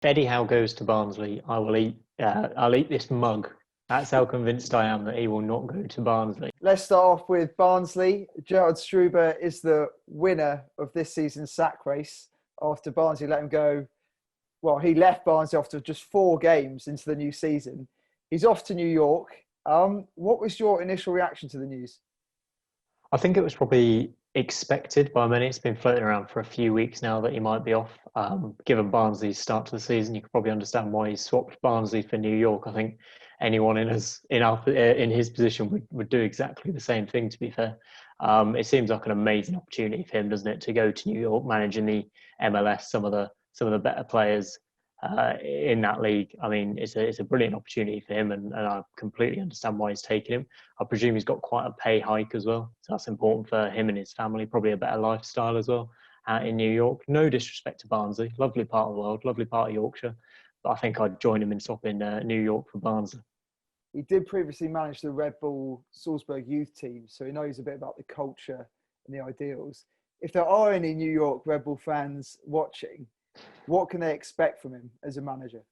Eddie Howe goes to Barnsley, I will eat. I'll eat this mug. That's how convinced I am that he will not go to Barnsley. Let's start off with Barnsley. Gerard Struber is the winner of this season's sack race after Barnsley let him go. Well, he left Barnsley after just 4 games into the new season. He's off to New York. What was your initial reaction to the news? I think it was probably expected by many. It's been floating around for a few weeks now that he might be off. Given Barnsley's start to the season, you can probably understand why he swapped Barnsley for New York. I think anyone in his position would do exactly the same thing. To be fair, it seems like an amazing opportunity for him, doesn't it, to go to New York, managing the MLS, some of the better players in that league. I mean, it's a brilliant opportunity for him, and I completely understand why he's taken him. I presume he's got quite a pay hike as well, so that's important for him and his family. Probably a better lifestyle as well out in New York. No disrespect to Barnsley, lovely part of the world, lovely part of Yorkshire, but I think I'd join him in swapping New York for Barnsley. He did previously manage the Red Bull Salzburg youth team, so he knows a bit about the culture and the ideals. If there are any New York Red Bull fans watching, what can they expect from him as a manager?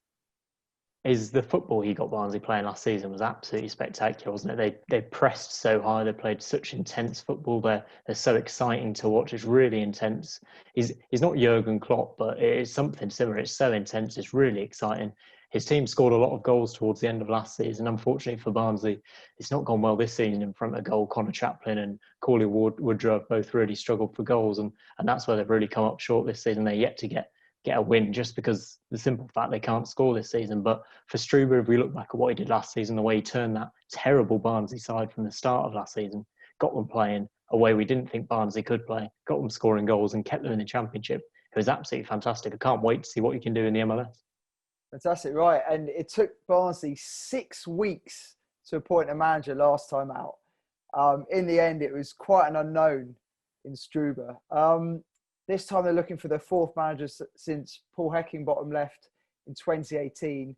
Is the football he got Barnsley playing last season was absolutely spectacular, wasn't it? They pressed so high, they played such intense football. They're so exciting to watch. It's really intense. He's not Jurgen Klopp, but it is something similar. It's so intense. It's really exciting. His team scored a lot of goals towards the end of last season. Unfortunately for Barnsley, it's not gone well this season in front of goal. Connor Chaplin and Corley Woodrow both really struggled for goals, and that's where they've really come up short this season. They're yet to get a win just because the simple fact they can't score this season. But for Struber, if we look back at what he did last season, the way he turned that terrible Barnsley side from the start of last season, got them playing a way we didn't think Barnsley could play, got them scoring goals and kept them in the Championship. It was absolutely fantastic. I can't wait to see what he can do in the MLS. Fantastic, right. And it took Barnsley 6 weeks to appoint a manager last time out. In the end, it was quite an unknown in Struber. This time they're looking for their 4th manager since Paul Heckingbottom left in 2018.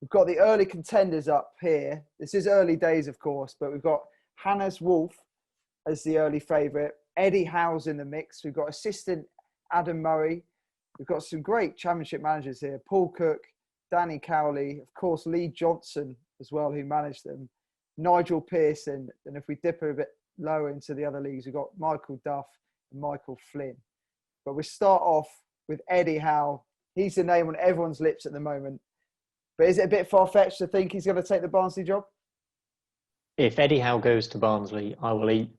We've got the early contenders up here. This is early days, of course, but we've got Hannes Wolf as the early favourite. Eddie Howe's in the mix. We've got assistant Adam Murray. We've got some great Championship managers here. Paul Cook, Danny Cowley, of course, Lee Johnson as well, who managed them. Nigel Pearson. And if we dip a bit lower into the other leagues, we've got Michael Duff and Michael Flynn. But we start off with Eddie Howe. He's the name on everyone's lips at the moment. But is it a bit far-fetched to think he's going to take the Barnsley job? If Eddie Howe goes to Barnsley, I'll eat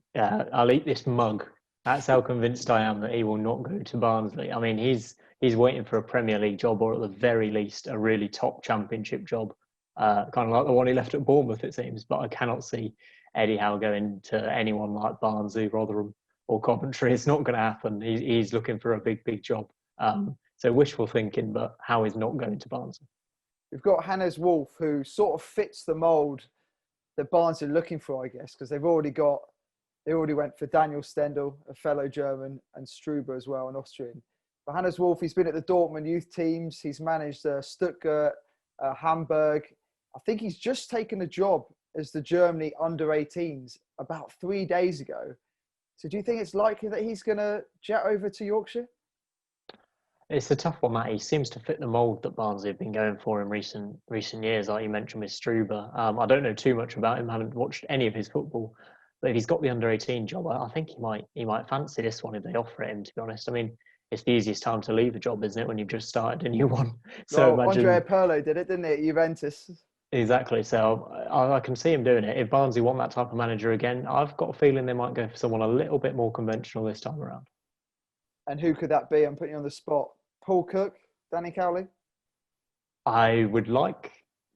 this mug. That's how convinced I am that he will not go to Barnsley. I mean, he's waiting for a Premier League job, or at the very least, a really top Championship job, kind of like the one he left at Bournemouth, it seems. But I cannot see Eddie Howe going to anyone like Barnsley, Rotherham, or Coventry. It's not going to happen. He's looking for a big job. So wishful thinking, but Howe is not going to Barnsley. We've got Hannes Wolf, who sort of fits the mould that Barnsley are looking for, I guess, because they already went for Daniel Stendel, a fellow German, and Struber as well, an Austrian. But Hannes Wolf, he's been at the Dortmund youth teams. He's managed Stuttgart, Hamburg. I think he's just taken a job as the Germany under-18s about 3 days ago. So do you think it's likely that he's going to jet over to Yorkshire? It's a tough one, Matt. He seems to fit the mould that Barnsley have been going for in recent years, like you mentioned with Struber. I don't know too much about him. I haven't watched any of his football. But if he's got the under-18 job, I think he might fancy this one if they offer it him, to be honest. I mean, it's the easiest time to leave a job, isn't it, when you've just started a new one? So well, imagine... Andrea Pirlo did it, didn't he, at Juventus? Exactly. So I can see him doing it. If Barnsley want that type of manager again, I've got a feeling they might go for someone a little bit more conventional this time around. And who could that be? I'm putting you on the spot. Paul Cook, Danny Cowley? I would like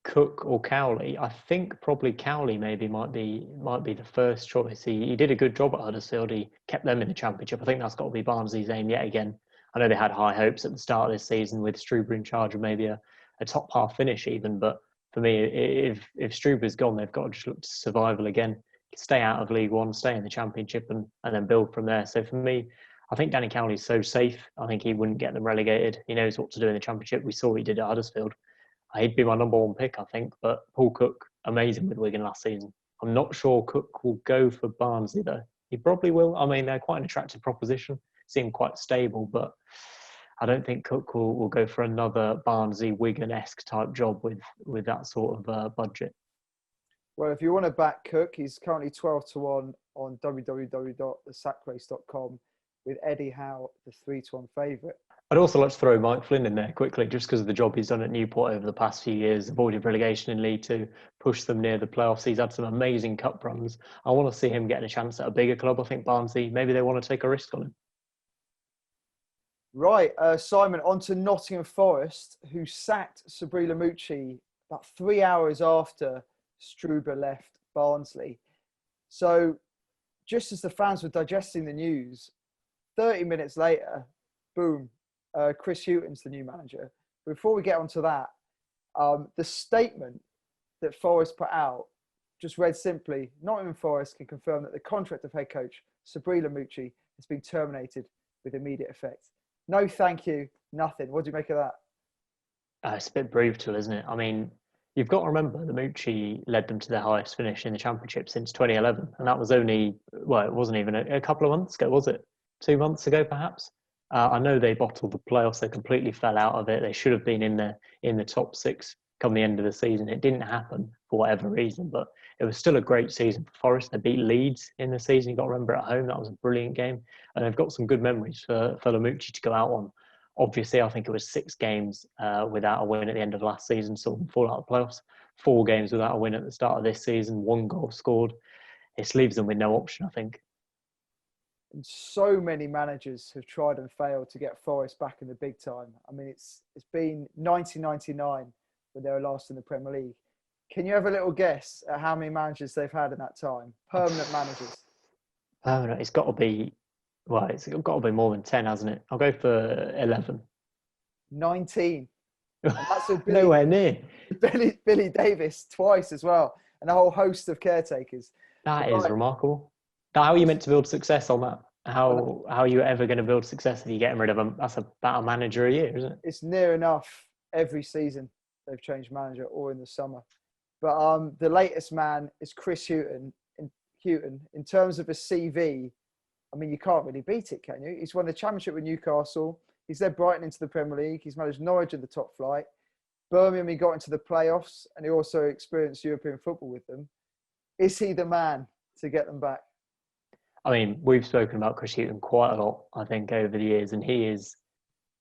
Cook or Cowley. I think probably Cowley maybe might be the first choice. He did a good job at Huddersfield. He kept them in the Championship. I think that's got to be Barnsley's aim yet again. I know they had high hopes at the start of this season with Struber in charge of maybe a top half finish even, but for me, if Struber's gone, they've got to just look to survival again, stay out of League One, stay in the Championship, and then build from there. So for me, I think Danny Cowley's so safe. I think he wouldn't get them relegated. He knows what to do in the Championship. We saw what he did at Huddersfield. He'd be my number one pick, I think. But Paul Cook, amazing with Wigan last season. I'm not sure Cook will go for Barnsley, though. He probably will. I mean, they're quite an attractive proposition. Seem quite stable, but I don't think Cook will go for another Barnsley, Wigan-esque type job with that sort of budget. Well, if you want to back Cook, he's currently 12-1 on www.thesackrace.com with Eddie Howe, the 3-1 favourite. I'd also like to throw Mike Flynn in there quickly, just because of the job he's done at Newport over the past few years, avoided relegation in League Two, pushed them near the playoffs. He's had some amazing cup runs. I want to see him getting a chance at a bigger club. I think Barnsley, maybe they want to take a risk on him. Right, Simon, on to Nottingham Forest, who sacked Sabri Lamouchi about 3 hours after Struber left Barnsley. So just as the fans were digesting the news, 30 minutes later, boom, Chris Hughton's the new manager. Before we get onto that, the statement that Forest put out just read simply, Nottingham Forest can confirm that the contract of head coach Sabri Lamouchi has been terminated with immediate effect. No, thank you, nothing. What do you make of that? It's a bit brutal, isn't it? I mean, you've got to remember, Lamouchi led them to their highest finish in the Championship since 2011. And that was only, well, it wasn't even a couple of months ago, was it? 2 months ago, perhaps? I know they bottled the playoffs. They completely fell out of it. They should have been in the top six come the end of the season. It didn't happen for whatever reason, but it was still a great season for Forest. They beat Leeds in the season. You've got to remember at home, that was a brilliant game. And they've got some good memories for Lamouchi to go out on. Obviously, I think it was 6 games without a win at the end of last season, saw them fall out of the playoffs. 4 games without a win at the start of this season, 1 goal scored. It leaves them with no option, I think. And so many managers have tried and failed to get Forest back in the big time. I mean, it's been 1999 when they were last in the Premier League. Can you have a little guess at how many managers they've had in that time? Permanent managers. Permanent. It's got to be, well, it's got to be more than 10, hasn't it? I'll go for 11. 19. And that's a Nowhere near. Billy Davis twice as well, and a whole host of caretakers. That is remarkable. How are you meant to build success on that? How are you ever going to build success if you're getting rid of them? That's about a manager a year, isn't it? It's near enough every season they've changed manager, or in the summer. But the latest man is Chris Hughton. In terms of a CV, I mean, you can't really beat it, can you? He's won the Championship with Newcastle. He's led Brighton into the Premier League. He's managed Norwich in the top flight. Birmingham, he got into the playoffs, and he also experienced European football with them. Is he the man to get them back? I mean, we've spoken about Chris Hughton quite a lot, I think, over the years, and he is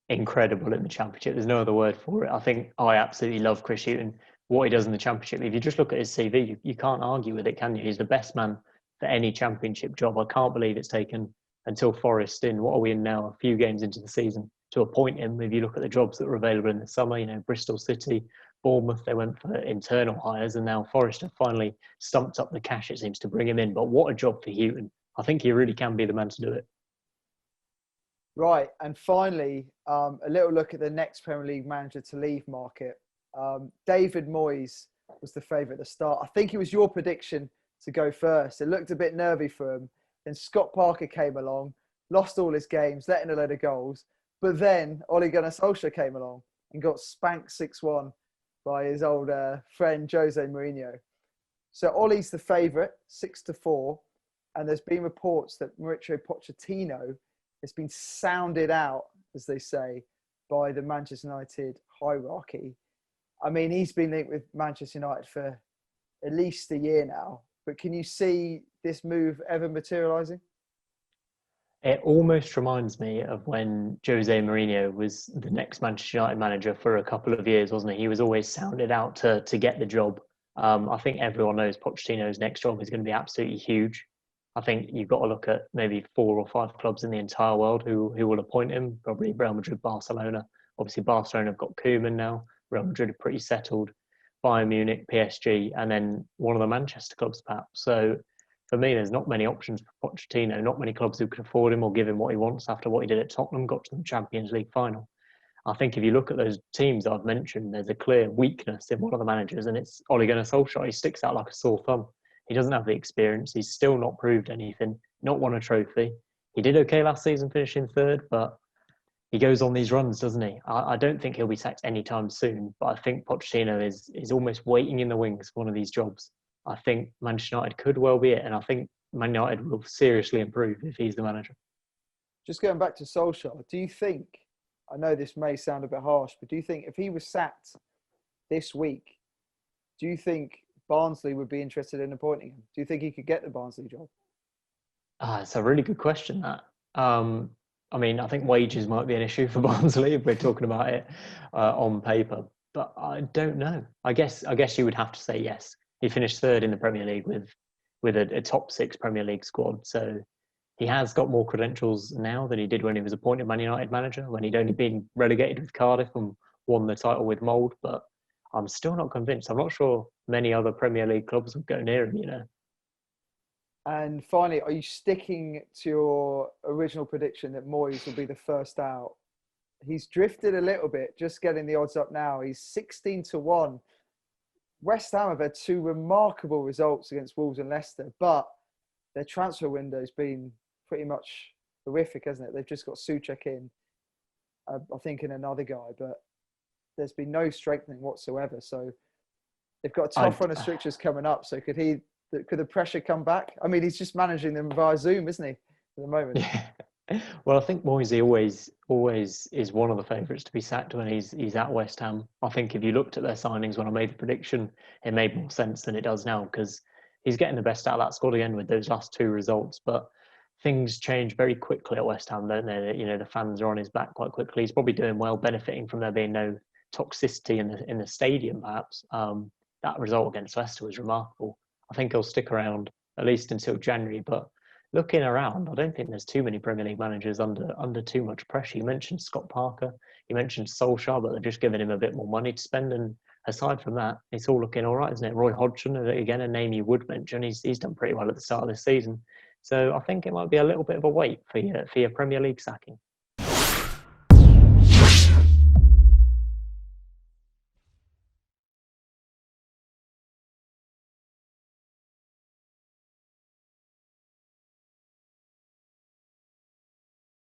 incredible in the Championship. There's no other word for it. I think I absolutely love Chris Hughton, what he does in the Championship. If you just look at his CV, you can't argue with it, can you? He's the best man for any Championship job. I can't believe it's taken until Forest in, what are we in now, a few games into the season, to appoint him. If you look at the jobs that were available in the summer, you know, Bristol City, Bournemouth, they went for internal hires, and now Forest have finally stumped up the cash, it seems, to bring him in. But what a job for Hughton. I think he really can be the man to do it. Right. And finally, a little look at the next Premier League manager to leave market. David Moyes was the favourite at the start. I think it was your prediction to go first. It looked a bit nervy for him. Then Scott Parker came along, lost all his games, let in a load of goals. But then Ole Gunnar Solskjaer came along and got spanked 6-1 by his old friend Jose Mourinho. So Ole's the favourite, 6-4. And there's been reports that Mauricio Pochettino has been sounded out, as they say, by the Manchester United hierarchy. I mean, he's been linked with Manchester United for at least a year now. But can you see this move ever materialising? It almost reminds me of when Jose Mourinho was the next Manchester United manager for a couple of years, wasn't he? He was always sounded out to get the job. I think everyone knows Pochettino's next job is going to be absolutely huge. I think you've got to look at maybe 4 or 5 clubs in the entire world who will appoint him. Probably Real Madrid, Barcelona. Obviously, Barcelona have got Koeman now. Real Madrid are pretty settled. Bayern Munich, PSG, and then one of the Manchester clubs, perhaps. So for me, there's not many options for Pochettino. Not many clubs who can afford him or give him what he wants after what he did at Tottenham, got to the Champions League final. I think if you look at those teams I've mentioned, there's a clear weakness in one of the managers, and it's Ole Gunnar Solskjaer. He sticks out like a sore thumb. He doesn't have the experience. He's still not proved anything, not won a trophy. He did okay last season, finishing 3rd, but he goes on these runs, doesn't he? I don't think he'll be sacked anytime soon, but I think Pochettino is almost waiting in the wings for one of these jobs. I think Manchester United could well be it, and I think Man United will seriously improve if he's the manager. Just going back to Solskjaer, do you think I know this may sound a bit harsh, but do you think if he was sacked this week, do you think Barnsley would be interested in appointing him? Do you think he could get the Barnsley job? It's a really good question, that. I mean, I think wages might be an issue for Barnsley if we're talking about it on paper, but I don't know. I guess you would have to say yes. He finished third in the Premier League with a top 6 Premier League squad, so he has got more credentials now than he did when he was appointed Man United manager, when he'd only been relegated with Cardiff and won the title with Mould. But I'm still not convinced. I'm not sure many other Premier League clubs would go near him, you know. And finally, are you sticking to your original prediction that Moyes will be the first out? He's drifted a little bit, just getting the odds up now. He's 16-1. West Ham have had 2 remarkable results against Wolves and Leicester, but their transfer window's been pretty much horrific, hasn't it? They've just got Souček in, I think, and another guy, but there's been no strengthening whatsoever. So they've got a tough run of strictures coming up. So could the pressure come back? I mean, he's just managing them via Zoom, isn't he, at the moment? Yeah. Well, I think Moisey always is one of the favourites to be sacked when he's at West Ham. I think if you looked at their signings when I made the prediction, it made more sense than it does now, because he's getting the best out of that squad again with those last 2 results. But things change very quickly at West Ham, don't they? You know, the fans are on his back quite quickly. He's probably doing well, benefiting from there being no toxicity in the stadium, perhaps. That result against Leicester was remarkable. I think he'll stick around at least until January. But looking around, I don't think there's too many Premier League managers under too much pressure. You mentioned Scott Parker, you mentioned Solskjaer, but they're just giving him a bit more money to spend. And aside from that, it's all looking all right, isn't it? Roy Hodgson, again, a name you would mention. He's done pretty well at the start of this season. So I think it might be a little bit of a wait for your Premier League sacking.